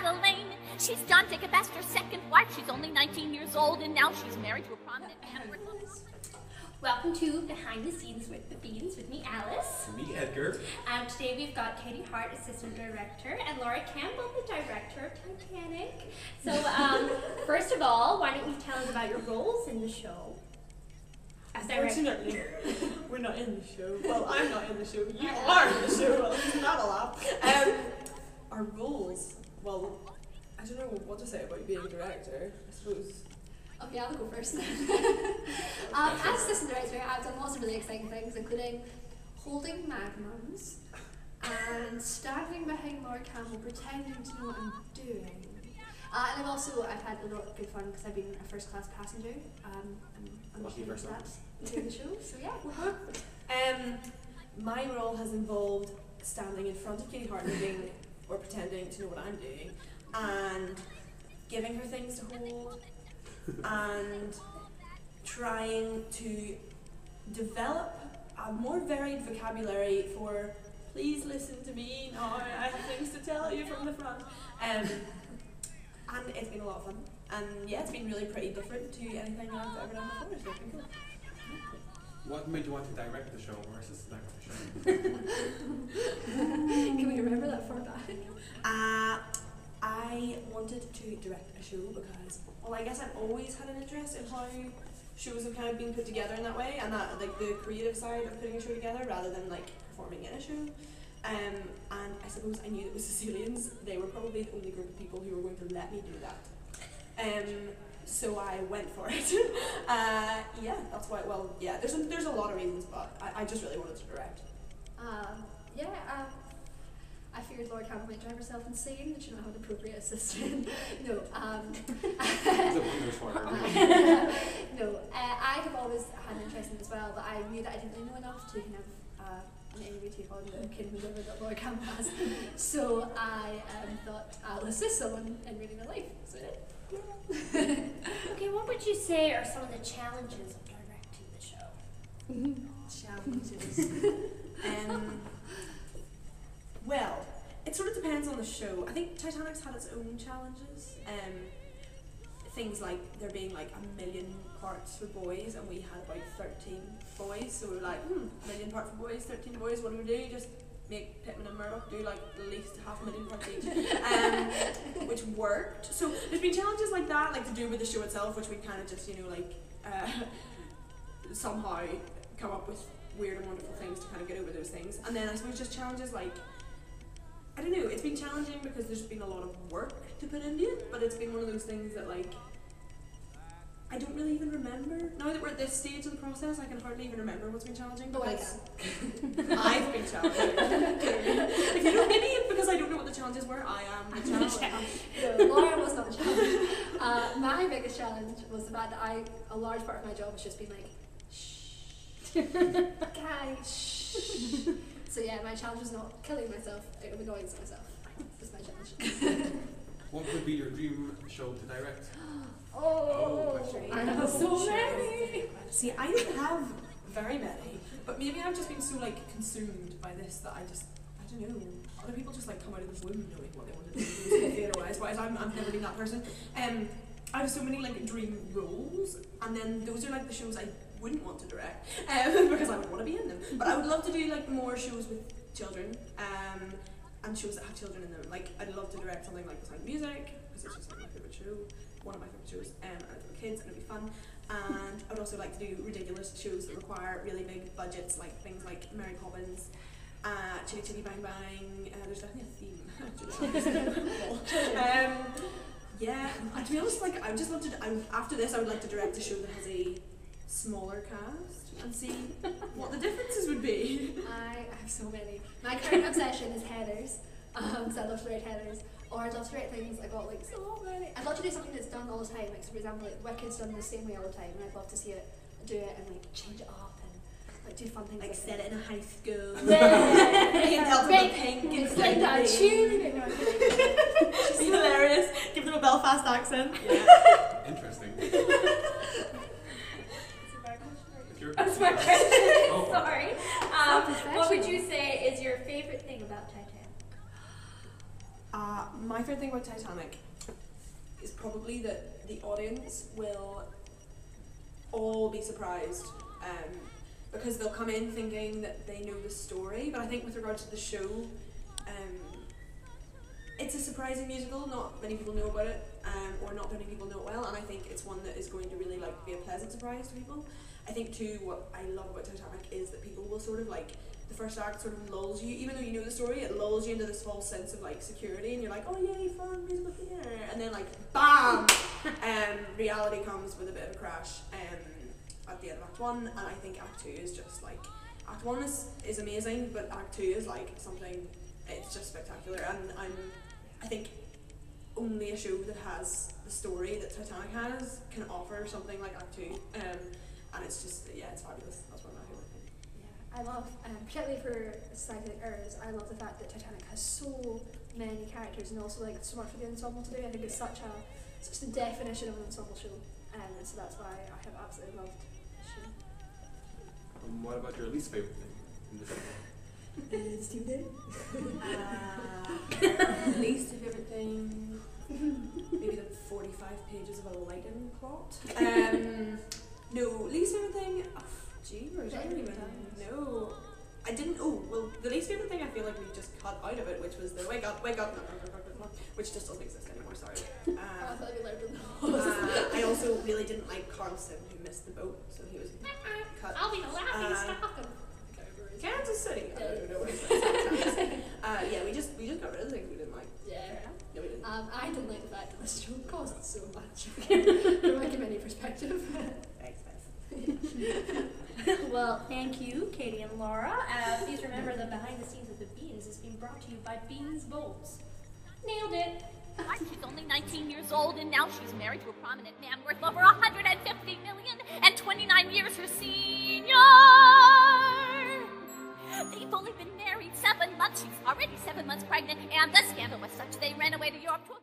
Madeleine. She's John Jacob Astor's second wife. She's only 19 years old, and now she's married to a prominent man. Welcome to Behind the Scenes with the Beans, with me, Alice. And me, Edgar. Today we've got Katie Hart, Assistant Director, and Laura Campbell, the Director of Titanic. So, first of all, why don't you tell us about your roles in the show? Unfortunately, we're not in the show. Well, I'm not in the show. You are in the show. Well, it's not a laugh. Our roles, well, I don't know what to say about being director, I suppose. Okay, I'll go first. As Assistant Director, I've done lots of really exciting things, including holding magnums and standing behind Laura Campbell pretending to know what I'm doing. And I've had a lot of good fun because I've been a first class passenger. I'm Lucky sure person. that's doing the show, so yeah. My role has involved standing in front of Katie Hart or pretending to know what I'm doing and giving her things to hold and trying to develop a more varied vocabulary for please listen to me now, I have things to tell you from the front. And it's been a lot of fun. And yeah, it's been really pretty different to anything I've ever done before, so it's been cool. What made you want to direct the show versus direct the show? Can we remember that far back? I wanted to direct a show because, well, I guess I've always had an interest in how shows have kind of been put together in that way, and that like the creative side of putting a show together rather than like performing in a show. And I suppose I knew that with Cecilians, they were probably the only group of people who were going to let me do that. So I went for it. Yeah, that's why. Well, yeah, there's a lot of reasons, but I just really wanted to direct. I figured Laura Campbell might drive herself insane that she not have an appropriate assistant. No, It's a wonder for her. no, I have always had an interest in it as well, but I knew that I didn't really know enough to kind of in any way take on the kind of endeavour that Laura Campbell has. So I thought I'll assist someone in reading their life. So I did. Yeah. Okay, what would you say are some of the challenges of directing the show? Challenges. Well, it sort of depends on the show. I think Titanic's had its own challenges. Things like there being like 1 million parts for boys, and we had about 13 boys, so we were like, 1 million parts for boys, 13 boys, what do we do? Just make Pittman and Murdoch do like at least 500,000 parts each, which worked. So there's been challenges like that, like to do with the show itself, which we kind of just, somehow come up with weird and wonderful things to kind of get over those things. And then I suppose just challenges like, I don't know, it's been challenging because there's been a lot of work to put into it, but it's been one of those things that like, I don't really even remember. Now that we're at this stage of the process, I can hardly even remember what's been challenging. Oh, I because I've been challenging. If you know, maybe it's because I don't know what the challenges were, I am the challenge. No, Laura was not the challenge. My biggest challenge was the fact that a large part of my job has just been like, shh, guys, shh. So yeah, my challenge was not killing myself, it was annoying myself. That's my challenge. What would be your dream show to direct? I have so many. See, I don't have very many, but maybe I've just been so like consumed by this that I don't know. Other people just like come out of the womb knowing what they want to do theatre-wise, whereas I've never been that person. I have so many like dream roles, and then those are like the shows I wouldn't want to direct because I would want to be in them. But I would love to do like more shows with children and shows that have children in them. Like I'd love to direct something like Sound of Music because it's just like my favourite show, one of my favourite shows, and for kids, and it'd be fun. And I would also like to do ridiculous shows that require really big budgets, like things like Mary Poppins, Chitty Chitty Bang Bang. There's definitely a theme. Yeah, and to be honest, like I would just love to. After this, I would like to direct a show that has a smaller cast and see what the differences would be. I have so many. My current obsession is headers, because I love to write headers. Or I'd love to write things, I've got like so many. I'd love to do something that's done all the time, like so for example, like Wicked's done the same way all the time, and I'd love to see it, do it and like change it up and like do fun things. Like set it in a high school. Make pink and like that tune. Be hilarious. Give them a Belfast accent. Yeah. Interesting. That's my question. Oh. Sorry. What would you say is your favorite thing about Titanic? My favourite thing about Titanic is probably that the audience will all be surprised, because they'll come in thinking that they know the story, but I think with regards to the show, it's a surprising musical. Not many people know about it, or not many people know it well, and I think it's one that is going to really like be a pleasant surprise to people. I think too, what I love about Titanic is that people will sort of like, the first act sort of lulls you, even though you know the story, it lulls you into this false sense of like security, and you're like, oh yay, fun musical theatre, and then like BAM! Reality comes with a bit of a crash at the end of Act 1, and I think Act 2 is just like, Act 1 is amazing, but Act 2 is like something, it's just spectacular, and I think only a show that has the story that Titanic has can offer something like Act 2, and it's just, yeah, it's fabulous. That's one of my favourite things. Yeah, I love, particularly for Society like ours, I love the fact that Titanic has so many characters and also like so much for the ensemble to do. I think it's such the definition of an ensemble show, and so that's why I have absolutely loved this show. What about your least favourite thing in the show? It's too big. Least favourite thing, maybe the 45 pages of a Lightning plot. No, least favourite thing, jeepers, I don't even know. I didn't, the least favourite thing I feel like we just cut out of it, which was the wake up, which just doesn't exist anymore, sorry. I thought you learned I also really didn't like Carlson, who missed the boat, so he was cut. I'll be the laughing stock of Kansas City. I don't know what it says. Yeah, we just got rid of the things we didn't like. Yeah. No, we didn't. I didn't like the fact that this show cost so much from a committee perspective. Thanks, guys. Well, thank you, Katie and Laura. Please remember that Behind the Scenes with the Beans is being brought to you by Beans Bolts. Nailed it. She's only 19 years old, and now she's married to a prominent man worth over 150 million and 29 years her senior. They've only been married 7 months. She's already 7 months pregnant, and the scandal was such they ran away to Europe to